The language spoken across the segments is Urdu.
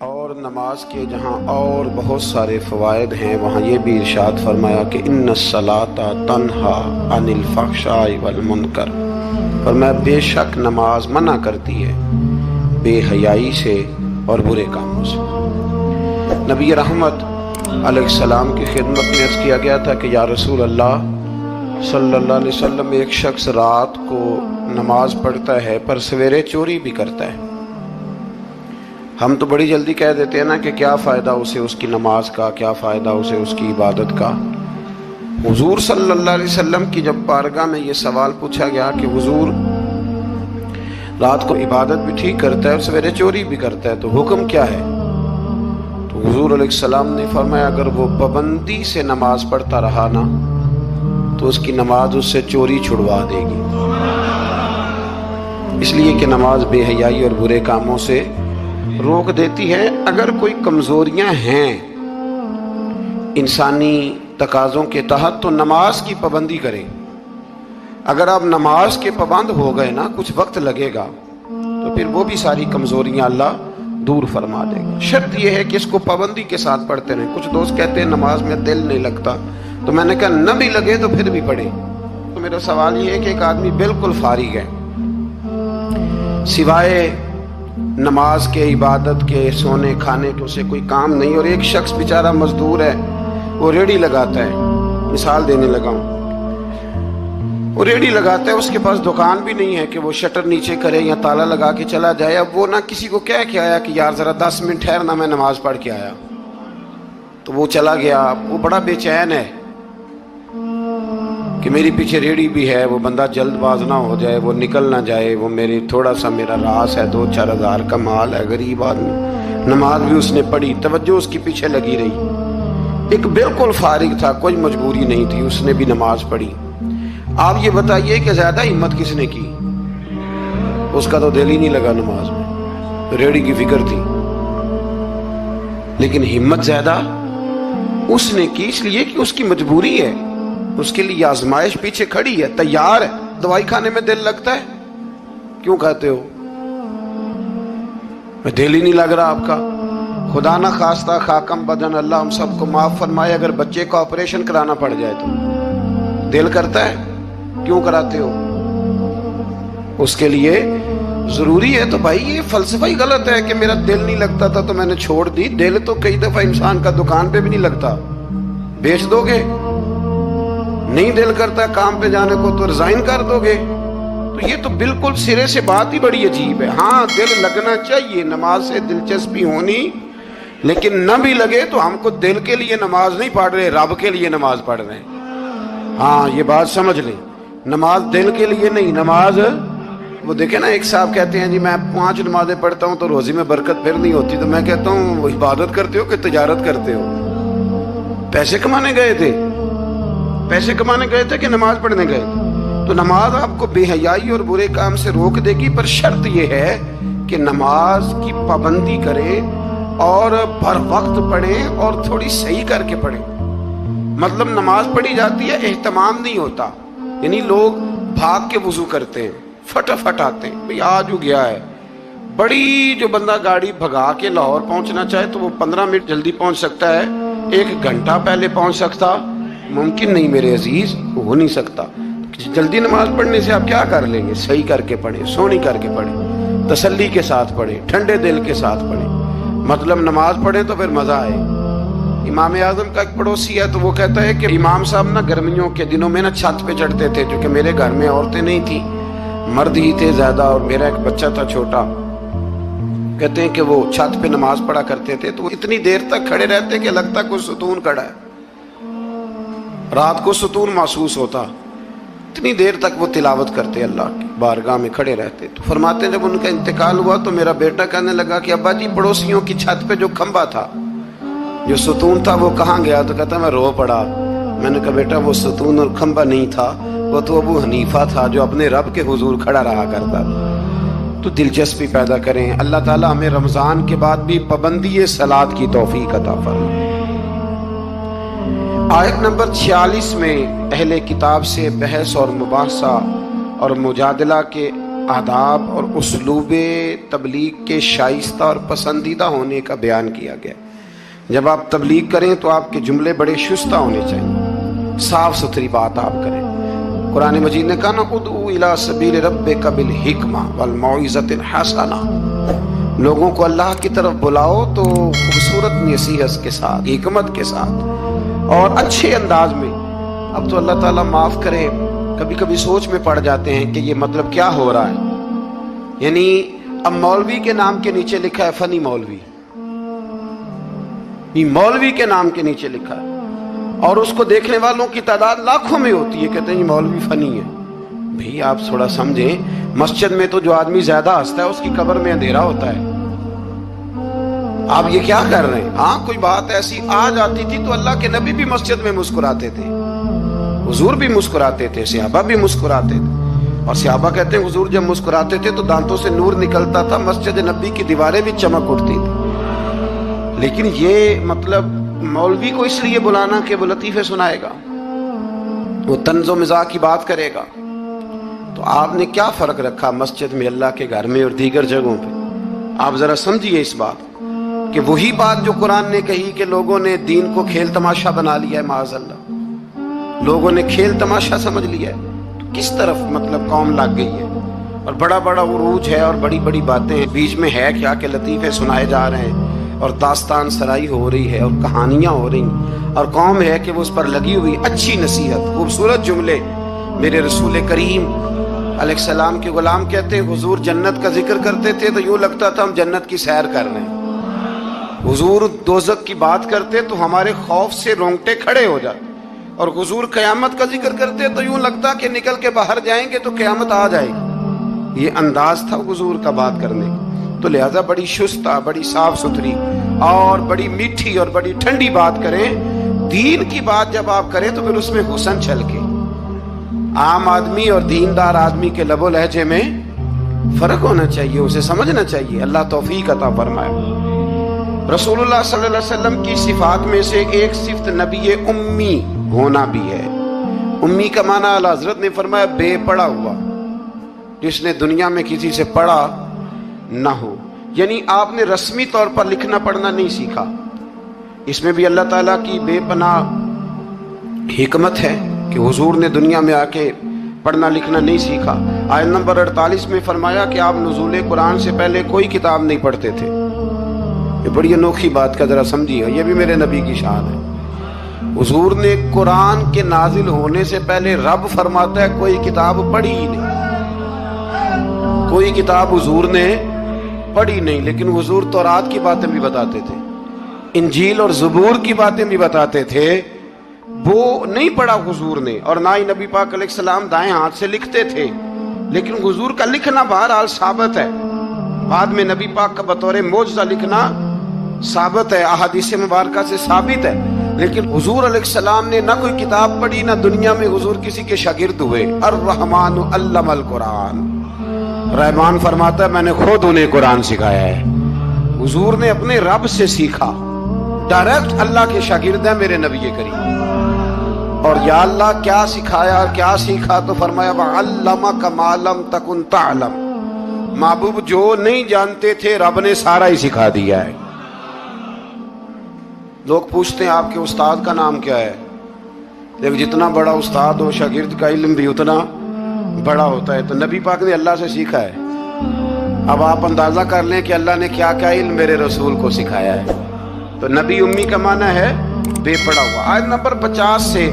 اور نماز کے جہاں اور بہت سارے فوائد ہیں وہاں یہ بھی ارشاد فرمایا کہ ان الصلاۃ تنہا عن الفحشاء والمنکر، اور میں بے شک نماز منع کرتی ہے بے حیائی سے اور برے کاموں سے۔ نبی رحمت علیہ السلام کی خدمت میں عرض کیا گیا تھا کہ یا رسول اللہ صلی اللہ علیہ وسلم، ایک شخص رات کو نماز پڑھتا ہے پر سویرے چوری بھی کرتا ہے۔ ہم تو بڑی جلدی کہہ دیتے ہیں نا کہ کیا فائدہ اسے اس کی نماز کا، کیا فائدہ اسے اس کی عبادت کا۔ حضور صلی اللہ علیہ وسلم کی جب بارگاہ میں یہ سوال پوچھا گیا کہ حضور رات کو عبادت بھی ٹھیک کرتا ہے اور سویرے چوری بھی کرتا ہے، تو حکم کیا ہے؟ تو حضور علیہ السلام نے فرمایا اگر وہ پابندی سے نماز پڑھتا رہا نا تو اس کی نماز اس سے چوری چھڑوا دے گی، اس لیے کہ نماز بے حیائی اور برے کاموں سے روک دیتی ہے۔ اگر کوئی کمزوریاں ہیں انسانی تقاضوں کے تحت تو نماز کی پابندی کریں۔ اگر آپ نماز کے پابند ہو گئے نا، کچھ وقت لگے گا تو پھر وہ بھی ساری کمزوریاں اللہ دور فرما دے گا۔ شرط یہ ہے کہ اس کو پابندی کے ساتھ پڑھتے رہیں۔ کچھ دوست کہتے ہیں نماز میں دل نہیں لگتا، تو میں نے کہا نہ بھی لگے تو پھر بھی پڑھیں۔ تو میرا سوال یہ ہے کہ ایک آدمی بالکل فارغ ہے، سوائے نماز کے، عبادت کے، سونے کھانے کے اسے کوئی کام نہیں، اور ایک شخص بیچارہ مزدور ہے، وہ ریڑھی لگاتا ہے، مثال دینے لگا ہوں، وہ ریڑھی لگاتا ہے، اس کے پاس دکان بھی نہیں ہے کہ وہ شٹر نیچے کرے یا تالا لگا کے چلا جائے۔ اب وہ نہ کسی کو کہہ کے آیا کہ یار ذرا 10 منٹ ٹھہرنا، میں نماز پڑھ کے آیا، تو وہ چلا گیا۔ وہ بڑا بے چین ہے کہ میری پیچھے ریڑھی بھی ہے، وہ بندہ جلد باز نہ ہو جائے، وہ نکل نہ جائے، وہ میری تھوڑا سا میرا راس ہے، 2-4 ہزار کا مال ہے، غریب آدمی۔ نماز بھی اس نے پڑھی، توجہ اس کی پیچھے لگی رہی۔ ایک بالکل فارغ تھا، کوئی مجبوری نہیں تھی، اس نے بھی نماز پڑھی۔ آپ یہ بتائیے کہ زیادہ ہمت کس نے کی؟ اس کا تو دل ہی نہیں لگا نماز میں، ریڑھی کی فکر تھی، لیکن ہمت زیادہ اس نے کی، اس لیے کہ اس کی مجبوری ہے، اس کے لیے آزمائش پیچھے کھڑی ہے، تیار ہے۔ دوائی کھانے میں دل لگتا ہے؟ کیوں کھاتے ہو؟ دل ہی نہیں لگ رہا آپ کا۔ خدا نہ خواستہ خاکم بدن، اللہ ہم سب کو معاف فرمائے، اگر بچے کو آپریشن کرانا پڑ جائے تو دل کرتا ہے؟ کیوں کراتے ہو؟ اس کے لیے ضروری ہے۔ تو بھائی یہ فلسفہ ہی غلط ہے کہ میرا دل نہیں لگتا تھا تو میں نے چھوڑ دی۔ دل تو کئی دفعہ انسان کا دکان پہ بھی نہیں لگتا، بیچ دو گے؟ نہیں دل کرتا کام پہ جانے کو تو ریزائن کر دو گے؟ تو یہ تو بالکل سرے سے بات ہی بڑی عجیب ہے۔ ہاں دل لگنا چاہیے، نماز سے دلچسپی ہونی، لیکن نہ بھی لگے تو ہم کو دل کے لیے نماز نہیں پڑھ رہے، رب کے لیے نماز پڑھ رہے ہیں۔ ہاں یہ بات سمجھ لیں، نماز دل کے لیے نہیں، نماز وہ دیکھیں نا، ایک صاحب کہتے ہیں جی میں 5 نمازیں پڑھتا ہوں تو روزی میں برکت پھر نہیں ہوتی، تو میں کہتا ہوں وہ عبادت کرتے ہو کہ تجارت کرتے ہو؟ پیسے کمانے گئے تھے؟ پیسے کمانے گئے تھے کہ نماز پڑھنے گئے تھے؟ تو نماز آپ کو بے حیائی اور برے کام سے روک دے گی، پر شرط یہ ہے کہ نماز کی پابندی کریں اور بر وقت پڑھیں اور تھوڑی صحیح کر کے پڑھیں۔ مطلب نماز پڑھی جاتی ہے، اہتمام نہیں ہوتا، یعنی لوگ بھاگ کے وضو کرتے ہیں، فٹافٹ آتے ہیں، بھئی آج ہو گیا ہے۔ بڑی جو بندہ گاڑی بھگا کے لاہور پہنچنا چاہے تو وہ 15 منٹ جلدی پہنچ سکتا ہے، 1 گھنٹہ پہلے پہنچ سکتا ممکن نہیں میرے عزیز، ہو نہیں سکتا۔ جلدی نماز پڑھنے سے آپ کیا کر لیں گے؟ صحیح کر کے پڑھیں، سونی کر کے پڑھیں، تسلی کے ساتھ پڑھیں، ٹھنڈے دل کے ساتھ پڑھیں۔ مطلب نماز پڑھیں تو پھر مزہ آئے۔ امام اعظم کا ایک پڑوسی ہے تو وہ کہتا ہے کہ امام صاحب نا گرمیوں کے دنوں میں نا چھت پہ چڑھتے تھے، کیونکہ میرے گھر میں عورتیں نہیں تھیں، مرد ہی تھے زیادہ، اور میرا ایک بچہ تھا چھوٹا۔ کہتے ہیں کہ وہ چھت پہ نماز پڑھا کرتے تھے تو وہ اتنی دیر تک کھڑے رہتے کہ لگتا کوئی ستون کھڑا ہے، رات کو ستون محسوس ہوتا، اتنی دیر تک وہ تلاوت کرتے، اللہ کی بارگاہ میں کھڑے رہتے۔ تو فرماتے ہیں جب ان کا انتقال ہوا تو میرا بیٹا کہنے لگا کہ ابا جی پڑوسیوں کی چھت پہ جو کھمبا تھا، جو ستون تھا، وہ کہاں گیا؟ تو کہتا میں رو پڑا۔ میں نے کہا بیٹا وہ ستون اور کھمبا نہیں تھا، وہ تو ابو حنیفہ تھا جو اپنے رب کے حضور کھڑا رہا کرتا تھا۔ تو دلچسپی پیدا کریں۔ اللہ تعالیٰ ہمیں رمضان کے بعد بھی پابندی صلاۃ کی توفیق عطا فرمائے۔ آیت نمبر 46 میں اہل کتاب سے بحث اور مباحثہ اور مجادلہ کے آداب اور اسلوب تبلیغ کے شائستہ اور پسندیدہ ہونے کا بیان کیا گیا۔ جب آپ تبلیغ کریں تو آپ کے جملے بڑے شستہ ہونے چاہیے، صاف ستھری بات آپ کریں۔ قرآن مجید نے کہا نا ادعو الی سبیل ربک بالحکمہ والموعظۃ الحسنہ، لوگوں کو اللہ کی طرف بلاؤ تو خوبصورت نصیحت کے ساتھ، حکمت کے ساتھ اور اچھے انداز میں۔ اب تو اللہ تعالیٰ معاف کرے، کبھی کبھی سوچ میں پڑ جاتے ہیں کہ یہ مطلب کیا ہو رہا ہے۔ یعنی اب مولوی کے نام کے نیچے لکھا ہے فنی مولوی، یہ مولوی کے نام کے نیچے لکھا ہے، اور اس کو دیکھنے والوں کی تعداد لاکھوں میں ہوتی ہے، کہتے ہیں یہ مولوی فنی ہے۔ بھئی آپ تھوڑا سمجھیں، مسجد میں تو جو آدمی زیادہ ہنستا ہے اس کی قبر میں اندھیرا ہوتا ہے۔ آپ یہ کیا کر رہے ہیں؟ ہاں کوئی بات ایسی آ جاتی تھی تو اللہ کے نبی بھی مسجد میں مسکراتے تھے، حضور بھی مسکراتے تھے، صحابہ بھی مسکراتے تھے، اور صحابہ کہتے ہیں حضور جب مسکراتے تھے تو دانتوں سے نور نکلتا تھا، مسجد نبی کی دیواریں بھی چمک اٹھتی تھی۔ لیکن یہ مطلب مولوی کو اس لیے بلانا کہ وہ لطیفے سنائے گا، وہ طنز و مزاح کی بات کرے گا، تو آپ نے کیا فرق رکھا مسجد میں، اللہ کے گھر میں اور دیگر جگہوں پہ؟ آپ ذرا سمجھیے اس بات کہ وہی بات جو قرآن نے کہی کہ لوگوں نے دین کو کھیل تماشا بنا لیا ہے، معاذ اللہ لوگوں نے کھیل تماشا سمجھ لیا ہے، تو کس طرف مطلب قوم لگ گئی ہے، اور بڑا بڑا عروج ہے اور بڑی بڑی باتیں ہیں، بیچ میں ہے کیا کہ لطیفے سنائے جا رہے ہیں اور داستان سرائی ہو رہی ہے اور کہانیاں ہو رہی ہیں، اور قوم ہے کہ وہ اس پر لگی ہوئی اچھی نصیحت، خوبصورت جملے۔ میرے رسول کریم علیہ السلام کے غلام کہتے ہیں حضور جنت کا ذکر کرتے تھے تو یوں لگتا تھا ہم جنت کی سیر کر رہے ہیں، حضور دوزخ کی بات کرتے تو ہمارے خوف سے رونگٹے کھڑے ہو جاتے، اور حضور قیامت کا ذکر کرتے تو یوں لگتا کہ نکل کے باہر جائیں گے تو قیامت آ جائے گی۔ یہ انداز تھا حضور کا بات کرنے کا، تو لہذا بڑی شستہ، بڑی صاف ستھری اور بڑی میٹھی اور بڑی ٹھنڈی بات کریں۔ دین کی بات جب آپ کریں تو پھر اس میں حسن چھلکے۔ عام آدمی اور دیندار آدمی کے لب و لہجے میں فرق ہونا چاہیے، اسے سمجھنا چاہیے۔ اللہ توفیق عطا فرمائے۔ رسول اللہ صلی اللہ علیہ وسلم کی صفات میں سے ایک صفت نبی امی ہونا بھی ہے۔ امی کا معنی اعلیٰ حضرت نے فرمایا بے پڑھا ہوا، جس نے دنیا میں کسی سے پڑھا نہ ہو، یعنی آپ نے رسمی طور پر لکھنا پڑھنا نہیں سیکھا۔ اس میں بھی اللہ تعالیٰ کی بے پناہ حکمت ہے کہ حضور نے دنیا میں آ کے پڑھنا لکھنا نہیں سیکھا۔ آیت نمبر 48 میں فرمایا کہ آپ نزول قرآن سے پہلے کوئی کتاب نہیں پڑھتے تھے۔ یہ بڑی انوکھی بات کا ذرا سمجھیے، یہ بھی میرے نبی کی شان ہے۔ حضور نے قرآن کے نازل ہونے سے پہلے رب فرماتا ہے کوئی کتاب پڑھی ہی نہیں، کوئی کتاب حضور نے پڑھی نہیں، لیکن حضور تورات کی باتیں بھی بتاتے تھے، انجیل اور زبور کی باتیں بھی بتاتے تھے، وہ نہیں پڑھا حضور نے، اور نہ ہی نبی پاک علیہ السلام دائیں ہاتھ سے لکھتے تھے، لیکن حضور کا لکھنا بہرحال ثابت ہے۔ بعد میں نبی پاک کا بطور معجزہ لکھنا ثابت ہے، احادیث مبارکہ سے ثابت ہے، لیکن حضور علیہ السلام نے نہ کوئی کتاب پڑھی، نہ دنیا میں حضور کسی کے شاگرد ہوئے۔ الرحمن علم القرآن، رحمان فرماتا ہے میں نے خود انہیں قرآن سکھایا ہے۔ حضور نے اپنے رب سے سیکھا، ڈائریکٹ اللہ کے شاگرد ہیں میرے نبی کریم۔ اور یا اللہ کیا سکھایا اور کیا سیکھا؟ تو فرمایا وَعَلَّمَكَ مَا لَمْ تَكُنْ تَعْلَمْ، محبوب جو نہیں جانتے تھے رب نے سارا ہی سکھا دیا ہے۔ لوگ پوچھتے ہیں آپ کے استاد کا نام کیا ہے؟ لیکن جتنا بڑا استاد ہو شاگرد کا علم بھی اتنا بڑا ہوتا ہے، تو نبی پاک نے اللہ سے سیکھا ہے۔ اب آپ اندازہ کر لیں کہ اللہ نے کیا کیا علم میرے رسول کو سکھایا ہے۔ تو نبی امی کا معنی ہے بے پڑھا ہوا۔ آیت نمبر 50 سے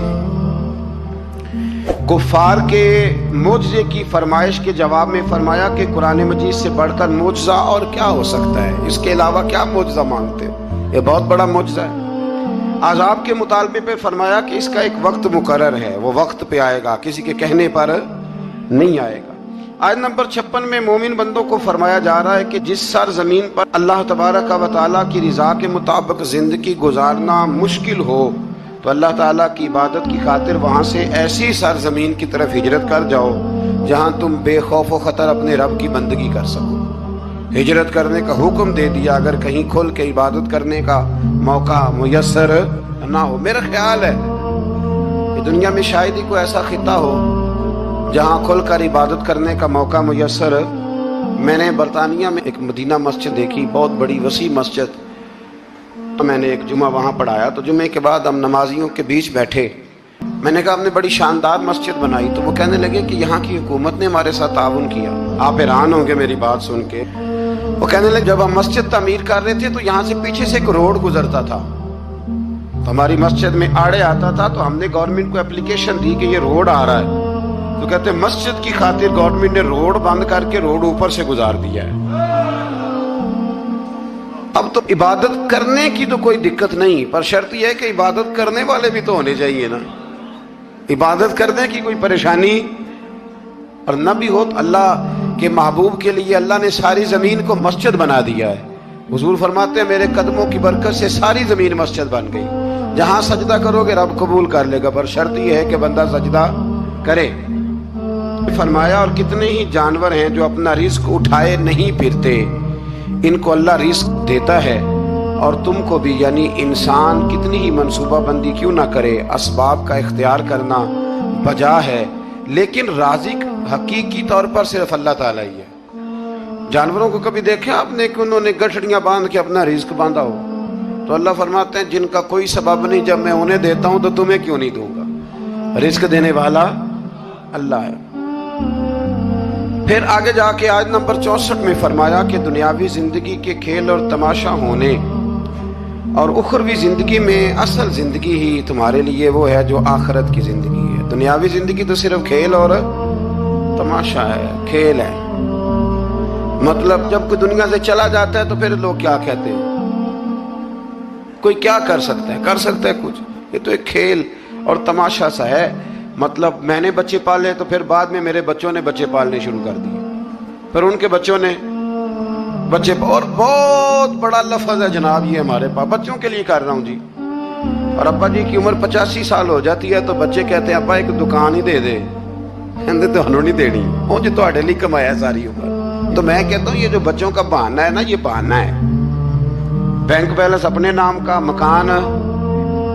کفار کے معجزے کی فرمائش کے جواب میں فرمایا کہ قرآن مجید سے بڑھ کر معجزہ اور کیا ہو سکتا ہے، اس کے علاوہ کیا معجزہ مانگتے ہو، یہ بہت بڑا معجزہ ہے۔ عذاب کے مطالبے پہ فرمایا کہ اس کا ایک وقت مقرر ہے، وہ وقت پہ آئے گا، کسی کے کہنے پر نہیں آئے گا۔ آیت نمبر 56 میں مومن بندوں کو فرمایا جا رہا ہے کہ جس سرزمین پر اللہ تبارک و تعالیٰ کی رضا کے مطابق زندگی گزارنا مشکل ہو تو اللہ تعالیٰ کی عبادت کی خاطر وہاں سے ایسی سرزمین کی طرف ہجرت کر جاؤ جہاں تم بے خوف و خطر اپنے رب کی بندگی کر سکو۔ ہجرت کرنے کا حکم دے دیا اگر کہیں کھل کے عبادت کرنے کا موقع میسر نہ ہو۔ میرا خیال ہے کہ دنیا میں شاید ہی کوئی ایسا خطہ ہو جہاں کھل کر عبادت کرنے کا موقع میسر، میں نے برطانیہ میں ایک مدینہ مسجد دیکھی، بہت بڑی وسیع مسجد. میں نے ایک جمعہ وہاں پڑھایا، تو جمعے کے بعد ہم نمازیوں کے بیچ بیٹھے. میں نے کہا آپ نے بڑی شاندار مسجد بنائی. تو وہ کہنے لگے کہ یہاں کی حکومت نے ہمارے ساتھ تعاون کیا. آپ حیران ہوں گے میری بات سن کے. وہ کہنے لگے جب ہم مسجد تعمیر کر رہے تھے تو یہاں سے پیچھے سے ایک روڈ گزرتا تھا، تو ہماری مسجد میں آڑے آتا تھا، تو ہم نے گورنمنٹ کو اپلیکیشن دی کہ یہ روڈ آ رہا ہے. تو کہتے ہیں مسجد کی خاطر گورنمنٹ نے روڈ بند کر کے روڈ اوپر سے گزار دیا ہے. اب تو عبادت کرنے کی تو کوئی دقت نہیں، پر شرط یہ ہے کہ عبادت کرنے والے بھی تو ہونے چاہیے نا. عبادت کرنے کی کوئی پریشانی اور نہ بھی ہو. تو اللہ کے محبوب کے لیے اللہ نے ساری زمین کو مسجد بنا دیا ہے. حضور فرماتے ہیں میرے قدموں کی برکت سے ساری زمین مسجد بن گئی. جہاں سجدہ کرو گے رب قبول کر لے گا، پر شرط یہ ہے کہ بندہ سجدہ کرے. فرمایا اور کتنے ہی جانور ہیں جو اپنا رزق اٹھائے نہیں پھرتے، ان کو اللہ رزق دیتا ہے. اور تم کو بھی، یعنی انسان کتنی ہی منصوبہ بندی کیوں نہ کرے، اسباب کا اختیار کرنا بجا ہے، لیکن رازق حقیقی طور پر صرف اللہ تعالیٰ ہی ہے. جانوروں کو کبھی دیکھا آپ نے کہ انہوں نے گٹھڑیاں باندھ کے اپنا رزق باندھا ہو؟ تو اللہ فرماتے ہیں جن کا کوئی سبب نہیں، جب میں انہیں دیتا ہوں تو تمہیں کیوں نہیں دوں گا. رزق دینے والا اللہ ہے. پھر آگے جا کے آیت نمبر 64 میں فرمایا کہ دنیاوی زندگی کے کھیل اور تماشا ہونے اور اخروی زندگی میں اصل زندگی ہی تمہارے لیے وہ ہے جو آخرت کی زندگی ہے. دنیاوی زندگی تو صرف کھیل اور تماشا ہے، کھیل ہے. مطلب جب کوئی دنیا سے چلا جاتا ہے تو پھر لوگ کیا کہتے ہیں، کوئی کیا کر سکتا ہے، کر سکتا ہے کچھ؟ یہ تو ایک کھیل اور تماشا سا ہے. مطلب میں نے بچے پالے تو پھر بعد میں میرے بچوں نے بچے پالنے شروع کر دیے، پھر ان کے بچوں نے بچے، اور بہت بڑا لفظ ہے جناب یہ ہمارے پاس. بچوں کے لیے کر رہا ہوں جی. اور ابا جی کی عمر 85 سال ہو جاتی ہے تو بچے کہتے ہیں ابا ایک دکان ہی دے دے. کہتے تو ہنوں نہیں دینی، وہ جی تہاڈے لیے کمایا ساری عمر. تو میں کہتا ہوں یہ جو بچوں کا بہانہ ہے نا، یہ بہانہ ہے. بینک بیلنس اپنے نام کا، مکان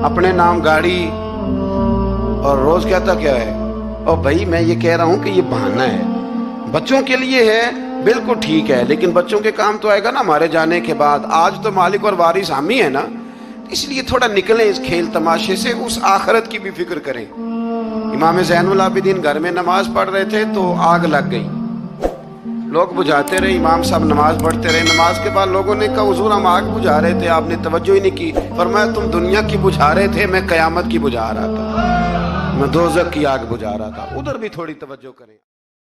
اپنے نام، گاڑی، اور روز کہتا کیا ہے. اور بھائی میں یہ کہہ رہا ہوں کہ یہ بہانہ ہے، بچوں کے لیے ہے، بالکل ٹھیک ہے، لیکن بچوں کے کام تو آئے گا نا ہمارے جانے کے بعد. آج تو مالک اور وارث ہم ہی ہے نا، اس لیے تھوڑا نکلیں اس کھیل تماشے سے، اس آخرت کی بھی فکر کریں. امام زین العابدین گھر میں نماز پڑھ رہے تھے تو آگ لگ گئی. لوگ بجھاتے رہے، امام صاحب نماز پڑھتے رہے. نماز کے بعد لوگوں نے کہا حضور ہم آگ بجھا رہے تھے، آپ نے توجہ ہی نہیں کی. فرمایا تم دنیا کی بجھا رہے تھے، میں قیامت کی بجھا رہا تھا، میں دوزخ کی آگ بجھا رہا تھا. ادھر بھی تھوڑی توجہ کریں.